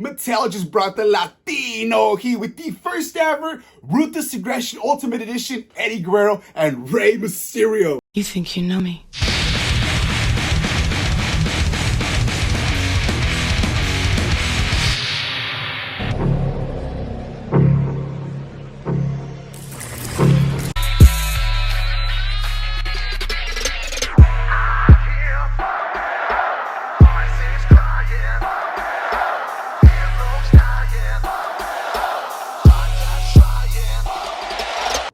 Mattel just brought the Latino heat with the first ever Ruthless Aggression Ultimate Edition, Eddie Guerrero and Rey Mysterio. You think you know me?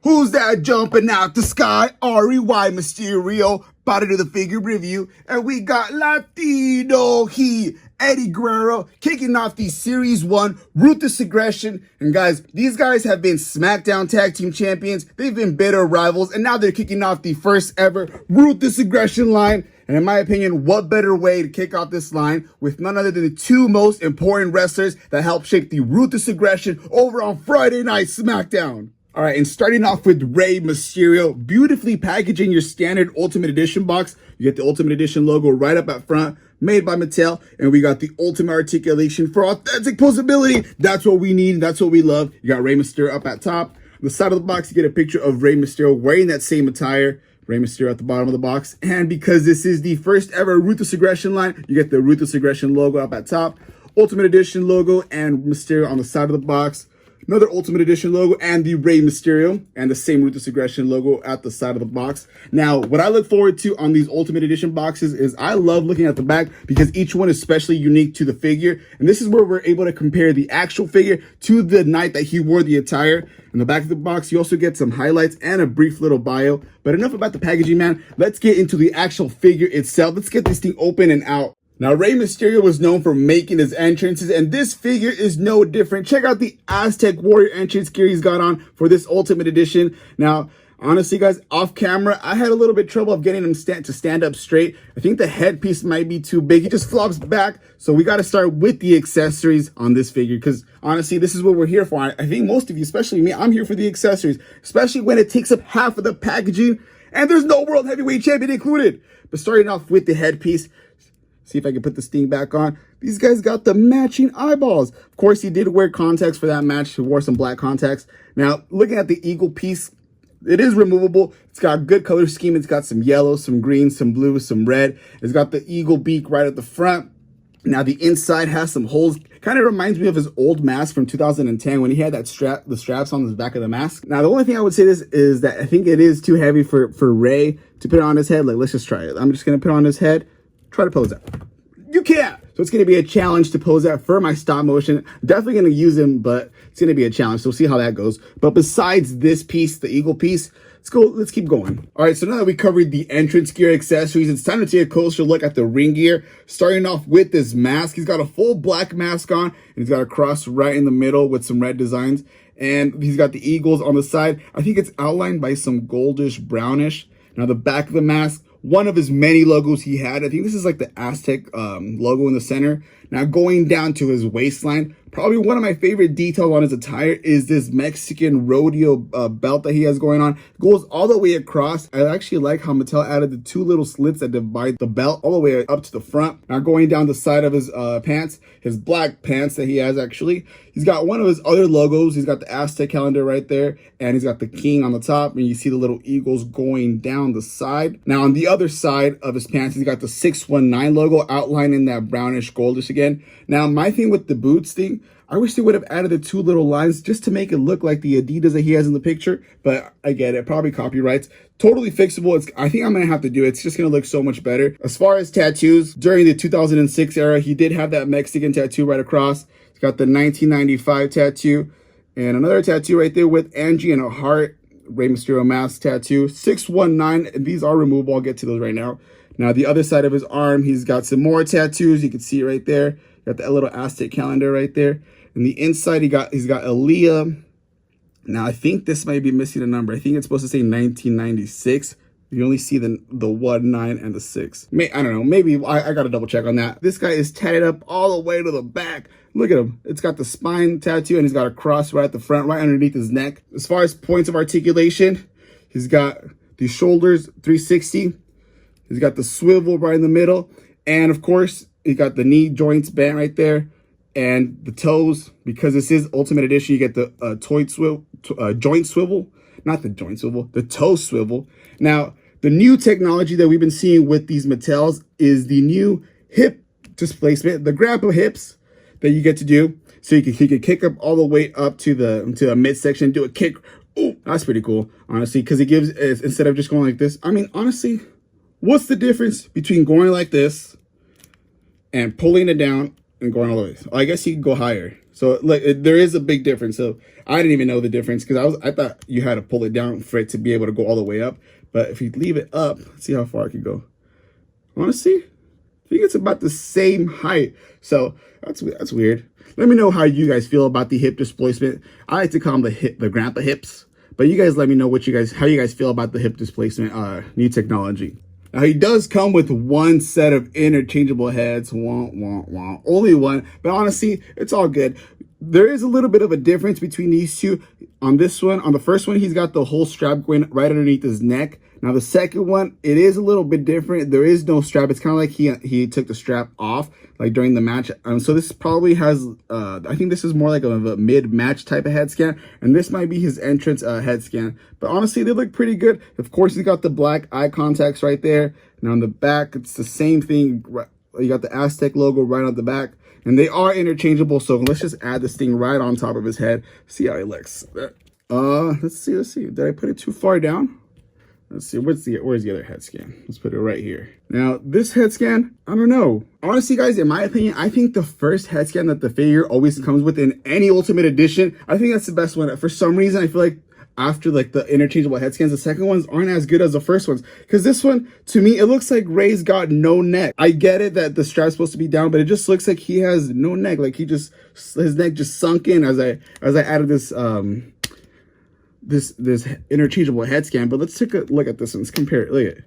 Who's that jumping out the sky? Rey Mysterio, about to do the figure review. And we got Latino heat, Eddie Guerrero, kicking off the Series 1 Ruthless Aggression. And guys, these guys have been SmackDown Tag Team Champions. They've been bitter rivals. And now they're kicking off the first ever Ruthless Aggression line. And in my opinion, what better way to kick off this line with none other than the two most important wrestlers that helped shape the Ruthless Aggression over on Friday Night SmackDown. All right, and starting off with Rey Mysterio, beautifully packaging your standard Ultimate Edition box. You get the Ultimate Edition logo right up at front, made by Mattel, and we got the ultimate articulation for authentic posability. That's what we need, that's what we love. You got Rey Mysterio up at top. On the side of the box, you get a picture of Rey Mysterio wearing that same attire. Rey Mysterio at the bottom of the box. And because this is the first ever Ruthless Aggression line, you get the Ruthless Aggression logo up at top, Ultimate Edition logo, and Mysterio on the side of the box. Another Ultimate Edition logo and the Rey Mysterio and the same Ruthless Aggression logo at the side of the box. Now, what I look forward to on these Ultimate Edition boxes is I love looking at the back because each one is specially unique to the figure. And this is where we're able to compare the actual figure to the night that he wore the attire. In the back of the box, you also get some highlights and a brief little bio. But enough about the packaging, man. Let's get into the actual figure itself. Let's get this thing open and out. Now, Rey Mysterio was known for making his entrances, and this figure is no different. Check out the Aztec Warrior entrance gear he's got on for this Ultimate Edition. Now, honestly, guys, off camera, I had a little bit of trouble of getting him to stand up straight. I think the headpiece might be too big. He just flops back. So we got to start with the accessories on this figure because, honestly, this is what we're here for. I think most of you, especially me, I'm here for the accessories, especially when it takes up half of the packaging, and there's no World Heavyweight Champion included. But starting off with the headpiece, see if I can put this thing back on. These guys got the matching eyeballs. Of course, he did wear contacts for that match. He wore some black contacts. Now, looking at the eagle piece, it is removable. It's got good color scheme. It's got some yellow, some green, some blue, some red. It's got the eagle beak right at the front. Now, the inside has some holes. Kind of reminds me of his old mask from 2010 when he had that the straps on the back of the mask. Now, the only thing I would say is that I think it is too heavy for Rey to put it on his head. Like, let's just try it. I'm just going to put it on his head. Try to pose that. You can't. So it's going to be a challenge to pose that for my stop motion. Definitely going to use him, but it's going to be a challenge. So we'll see how that goes. But besides this piece, the eagle piece, let's keep going. All right, so now that we covered the entrance gear accessories, it's time to take a closer look at the ring gear. Starting off with this mask. He's got a full black mask on, and he's got a cross right in the middle with some red designs. And he's got the eagles on the side. I think it's outlined by some goldish brownish. Now the back of the mask, one of his many logos he had. I think this is like the Aztec logo in the center. Now going down to his waistline, probably one of my favorite details on his attire is this Mexican rodeo belt that he has going on. It goes all the way across. I actually like how Mattel added the two little slits that divide the belt all the way up to the front. Now going down the side of his pants, his black pants that he has actually. He's got one of his other logos. He's got the Aztec calendar right there, and he's got the king on the top, and you see the little eagles going down the side. Now on the other side of his pants, he's got the 619 logo outlined in that brownish goldish again. Now my thing with the boots thing, I wish they would have added the two little lines just to make it look like the Adidas that he has in the picture, but I get it, probably copyrights. Totally fixable. I think I'm going to have to do it. It's just going to look so much better. As far as tattoos, during the 2006 era, he did have that Mexican tattoo right across. He's got the 1995 tattoo and another tattoo right there with Angie and a heart, Rey Mysterio mask tattoo, 619, and these are removable. I'll get to those right now. Now, the other side of his arm, he's got some more tattoos. You can see it right there. Got the little Aztec calendar right there. And the inside, he's got Aaliyah. Now, I think this might be missing a number. I think it's supposed to say 1996. You only see the 1, 9, and the 6. I don't know. Maybe I got to double check on that. This guy is tatted up all the way to the back. Look at him. It's got the spine tattoo, and he's got a cross right at the front, right underneath his neck. As far as points of articulation, he's got the shoulders 360. He's got the swivel right in the middle. And, of course, he got the knee joints bent right there. and the toes, because this is Ultimate Edition, you get the joint swivel, not the joint swivel, the toe swivel. Now, the new technology that we've been seeing with these Mattels is the new hip displacement, the grapple hips that you get to do. So you can kick up all the way up to the midsection, do a kick. Oh, that's pretty cool, honestly, because it gives, instead of just going like this. I mean, honestly, what's the difference between going like this and pulling it down and going all the way? So I guess you can go higher. So like, there is a big difference. So I didn't even know the difference because I thought you had to pull it down for it to be able to go all the way up. But if you leave it up, let's see how far I can go. Honestly, I think it's about the same height. So that's weird. Let me know how you guys feel about the hip displacement. I like to call them the grandpa hips. But you guys let me know how you guys feel about the hip displacement new technology. Now, he does come with one set of interchangeable heads. Only one. But honestly, it's all good. There is a little bit of a difference between these two. On this one, on the first one, he's got the whole strap going right underneath his neck. Now, the second one, it is a little bit different. There is no strap. It's kind of like he took the strap off, like during the match. So this probably has, I think this is more like a mid-match type of head scan. And this might be his entrance head scan. But honestly, they look pretty good. Of course, he's got the black eye contacts right there. And on the back, it's the same thing. You got the Aztec logo right on the back. And they are interchangeable. So let's just add this thing right on top of his head. See how he looks. Let's see. Did I put it too far down? Let's see, where's the other head scan? Let's put it right here. Now, this head scan, I don't know. Honestly, guys, in my opinion, I think the first head scan that the figure always comes with in any Ultimate Edition, I think that's the best one. For some reason, I feel like after like the interchangeable head scans, the second ones aren't as good as the first ones. Because this one, to me, it looks like Rey's got no neck. I get it that the strap's supposed to be down, but it just looks like he has no neck. Like his neck just sunk in as I added this this interchangeable head scan. But let's take a look at this one. Let's compare it. Look at it.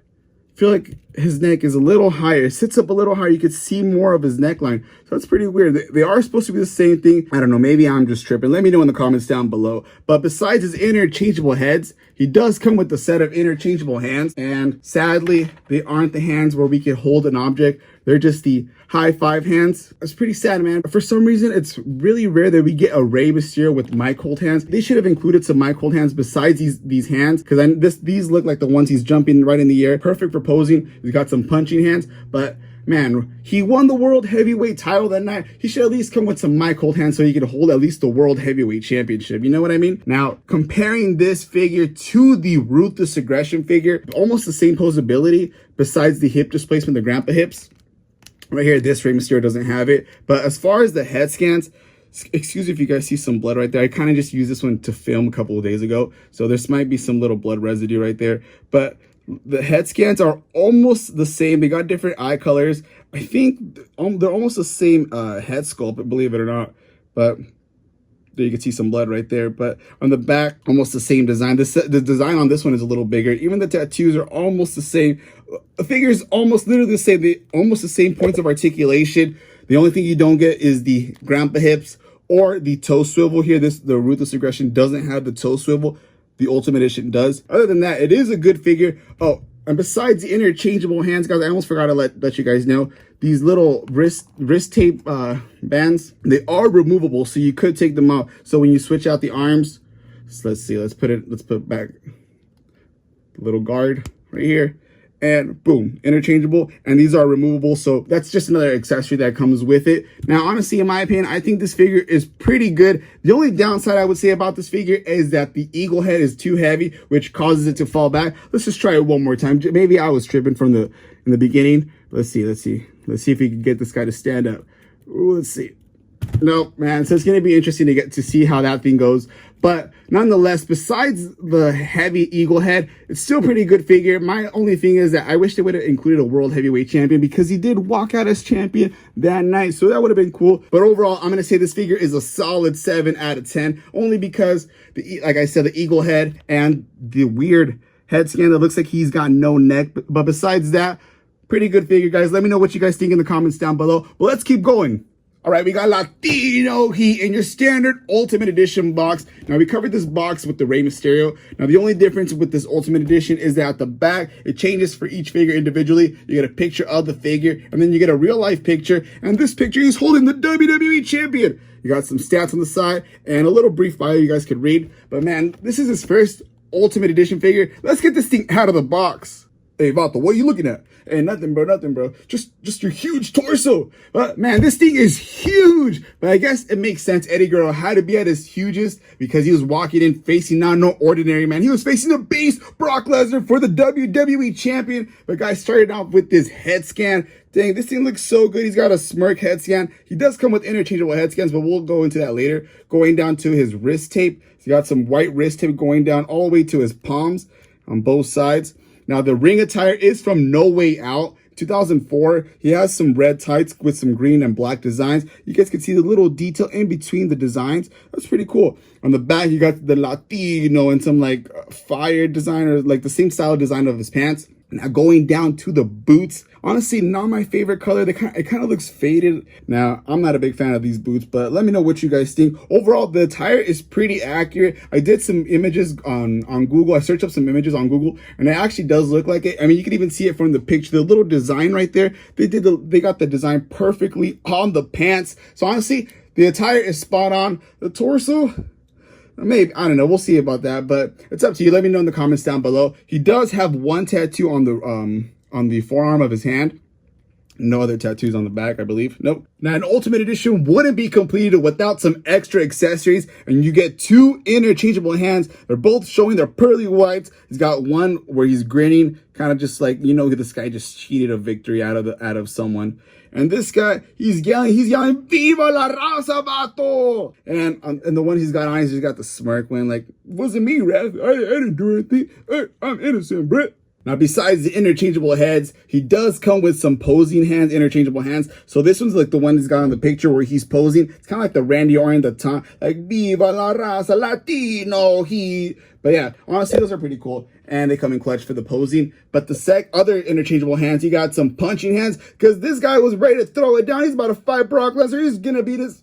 I feel like his neck is a little higher. It sits up a little higher. You could see more of his neckline. So that's pretty weird. They are supposed to be the same thing. I don't know. Maybe I'm just tripping. Let me know in the comments down below. But besides his interchangeable heads, he does come with a set of interchangeable hands. And sadly, they aren't the hands where we can hold an object. They're just the high five hands. It's pretty sad, man. For some reason, it's really rare that we get a Rey Mysterio with mic hold hands. They should have included some mic hold hands besides these hands, because these look like the ones he's jumping right in the air. Perfect for posing. He's got some punching hands, but man, he won the World Heavyweight title that night. He should at least come with some mic hold hands so he could hold at least the World Heavyweight Championship. You know what I mean? Now, comparing this figure to the Ruthless Aggression figure, almost the same posability besides the hip displacement, the grandpa hips. Right here, this Rey Mysterio doesn't have it. But as far as the head scans, excuse me if you guys see some blood right there. I kind of just used this one to film a couple of days ago. So this might be some little blood residue right there. But the head scans are almost the same. They got different eye colors. I think they're almost the same head sculpt, believe it or not. But there you can see some blood right there. But on the back, almost the same design. The design on this one is a little bigger. Even the tattoos are almost the same. The figure is almost literally the same. Almost the same points of articulation. The only thing you don't get is the grandpa hips or the toe swivel here. The Ruthless Aggression doesn't have the toe swivel. The Ultimate Edition does. Other than that, it is a good figure. Oh, and besides the interchangeable hands, guys, I almost forgot to let you guys know, these little wrist tape bands, they are removable, so you could take them out. So when you switch out the arms, let's put back the little guard right here. And boom, interchangeable, and these are removable, so that's just another accessory that comes with it. Now, honestly, in my opinion, I think this figure is pretty good. The only downside I would say about this figure is that the eagle head is too heavy, which causes it to fall back. Let's just try it one more time. Maybe I was tripping in the beginning. Let's see if we can get this guy to stand up. Ooh, let's see. Nope, man. So it's going to be interesting to get to see how that thing goes. But nonetheless, besides the heavy eagle head, it's still a pretty good figure. My only thing is that I wish they would have included a World Heavyweight Champion, because he did walk out as champion that night. So that would have been cool. But overall, I'm going to say this figure is a solid 7 out of 10. Only because, like I said, the eagle head and the weird head scan that looks like he's got no neck. But besides that, pretty good figure, guys. Let me know what you guys think in the comments down below. But let's keep going. All right, we got Latino Heat in your standard Ultimate Edition box. Now, we covered this box with the Rey Mysterio. Now, the only difference with this Ultimate Edition is that at the back, it changes for each figure individually. You get a picture of the figure, and then you get a real-life picture. And this picture, he's holding the WWE Champion. You got some stats on the side and a little brief bio you guys could read. But, man, this is his first Ultimate Edition figure. Let's get this thing out of the box. Hey, Vato, what are you looking at? Hey, nothing, bro. Just your huge torso. But, man, this thing is huge. But I guess it makes sense. Eddie Guerrero had to be at his hugest because he was walking in facing not no ordinary man. He was facing the beast, Brock Lesnar, for the WWE Champion. But guys started off with this head scan. Dang, this thing looks so good. He's got a smirk head scan. He does come with interchangeable head scans, but we'll go into that later. Going down to his wrist tape. He's got some white wrist tape going down all the way to his palms on both sides. Now, the ring attire is from No Way Out, 2004. He has some red tights with some green and black designs. You guys can see the little detail in between the designs. That's pretty cool. On the back, you got the Latino and some like fire design or like the same style design of his pants. Now, going down to the boots. Honestly, not my favorite color. It kind of looks faded. Now, I'm not a big fan of these boots, but let me know what you guys think. Overall, the attire is pretty accurate. I did some images on Google. I searched up some images on Google, and it actually does look like it. I mean, you can even see it from the picture. The little design right there, they got the design perfectly on the pants. So honestly, the attire is spot on. The torso, maybe, I don't know. We'll see about that, but it's up to you. Let me know in the comments down below. He does have one tattoo on the forearm of his hand. No other tattoos on the back, I believe. Nope. Now, an Ultimate Edition wouldn't be completed without some extra accessories, and you get two interchangeable hands. They're both showing their pearly whites. He's got one where he's grinning, kind of just like, you know, this guy just cheated a victory out of someone. And this guy, he's yelling, Viva la raza, vato! And the one he's got on, he's just got the smirk when like, wasn't me, Ref. I didn't do anything. Hey, I'm innocent, Brett. Now, besides the interchangeable heads, he does come with some posing hands, interchangeable hands. So this one's like the one he's got on the picture where he's posing. It's kind of like the Randy Orton, the time, like, Viva la raza, Latino, he. But yeah, honestly, those are pretty cool. And they come in clutch for the posing. But the other interchangeable hands, he got some punching hands because this guy was ready to throw it down. He's about to fight Brock Lesnar. He's going to beat his...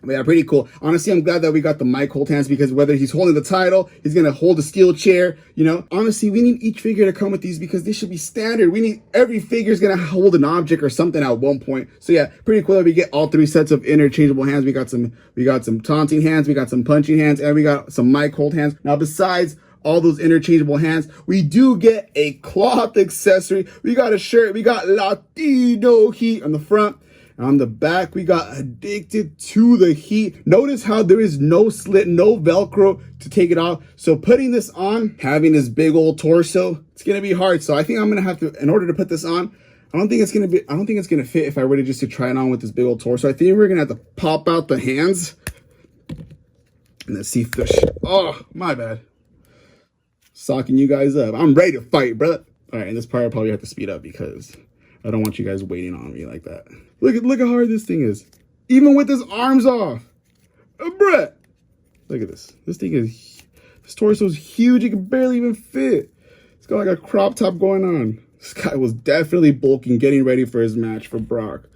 But yeah, pretty cool. Honestly, I'm glad that we got the mic hold hands because whether he's holding the title, he's going to hold a steel chair, you know. Honestly, we need each figure to come with these because they should be standard. We need every figure is going to hold an object or something at one point. So yeah, pretty cool that we get all three sets of interchangeable hands. We got some taunting hands, we got some punching hands, and we got some mic hold hands. Now, besides all those interchangeable hands, we do get a cloth accessory. We got a shirt. We got Latino Heat on the front. On the back, we got Addicted to the Heat. Notice how there is no slit, no Velcro to take it off. So putting this on, having this big old torso, it's going to be hard. So I think I'm going to have to, in order to put this on, I don't think it's going to fit if I were to just to try it on with this big old torso. I think we're going to have to pop out the hands. And let's see if the, oh, my bad. Socking you guys up. I'm ready to fight, brother. All right, and this part I'll probably have to speed up because I don't want you guys waiting on me like that. Look how hard this thing is. Even with his arms off. Brett. Look at this. This torso is huge. It can barely even fit. It's got like a crop top going on. This guy was definitely bulking, getting ready for his match for Brock.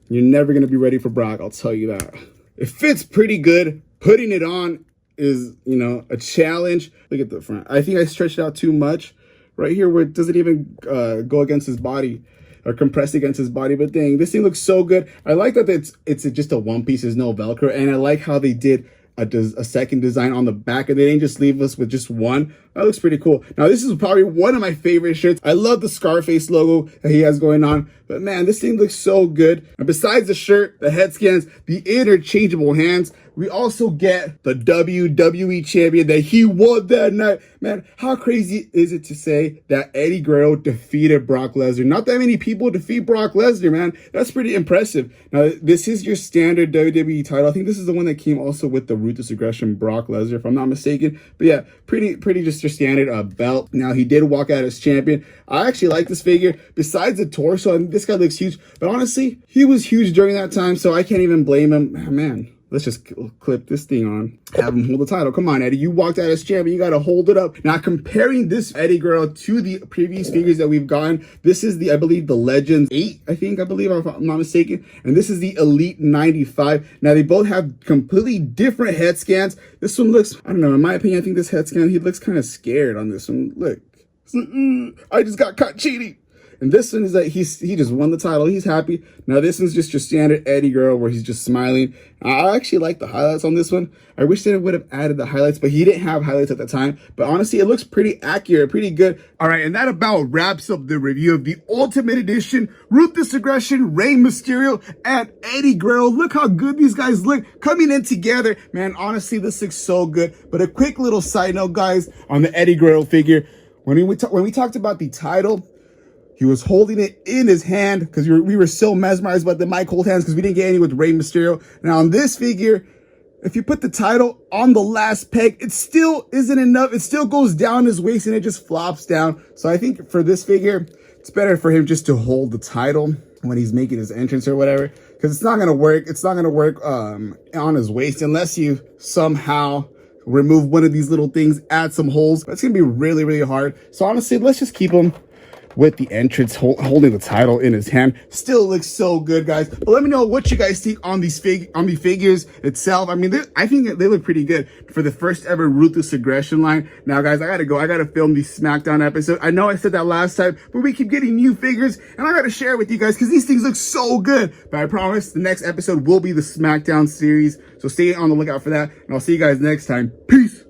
You're never going to be ready for Brock, I'll tell you that. It fits pretty good. Putting it on is, you know, a challenge. Look at the front. I think I stretched it out too much. Right here where it doesn't even go against his body. Or compressed against his body, but dang, this thing looks so good. I like that it's just a one piece, there's no Velcro, and I like how they did a second design on the back, and they didn't just leave us with just one. That looks pretty cool. Now, this is probably one of my favorite shirts. I love the Scarface logo that he has going on, but man, this thing looks so good. And besides the shirt, the head scans, the interchangeable hands, we also get the WWE Champion that he won that night. Man, how crazy is it to say that Eddie Guerrero defeated Brock Lesnar? Not that many people defeat Brock Lesnar, man. That's pretty impressive. Now, this is your standard WWE title. I think this is the one that came also with the Ruthless Aggression Brock Lesnar, if I'm not mistaken. But yeah, pretty just your standard belt. Now, he did walk out as champion. I actually like this figure. Besides the torso, and this guy looks huge. But honestly, he was huge during that time, so I can't even blame him. Man. Let's just clip this thing on. Have him hold the title. Come on, Eddie. You walked out as champion. You got to hold it up. Now, comparing this Eddie Guerrero to the previous figures that we've gotten, this is the, I believe, the Legends 8, I believe, if I'm not mistaken. And this is the Elite 95. Now, they both have completely different head scans. This one looks, I don't know, in my opinion, I think this head scan, he looks kind of scared on this one. Look. I just got caught cheating. And this one is that he just won the title. He's happy. Now this one's just your standard Eddie Guerrero where he's just smiling. I actually like the highlights on this one. I wish they would have added the highlights, but he didn't have highlights at the time. But honestly, it looks pretty accurate, pretty good. All right, and that about wraps up the review of the Ultimate Edition, Ruthless Aggression, Rey Mysterio, and Eddie Guerrero. Look how good these guys look coming in together. Man, honestly, this looks so good. But a quick little side note, guys, on the Eddie Guerrero figure. When we talked about the title, he was holding it in his hand because we were so mesmerized about the mic hold hands because we didn't get any with Rey Mysterio. Now on this figure, if you put the title on the last peg, it still isn't enough. It still goes down his waist and it just flops down. So I think for this figure, it's better for him just to hold the title when he's making his entrance or whatever, because it's not gonna work. It's not gonna work on his waist unless you somehow remove one of these little things, add some holes. But it's gonna be really, really hard. So honestly, let's just keep him with the entrance holding the title in his hand. Still looks so good, guys. But let me know what you guys think on these figures itself. I mean, I think they look pretty good for the first ever Ruthless Aggression line. Now, guys, I gotta go. I gotta film the SmackDown episode. I know I said that last time, but we keep getting new figures, and I gotta share it with you guys because these things look so good. But I promise the next episode will be the SmackDown series. So stay on the lookout for that, and I'll see you guys next time. Peace.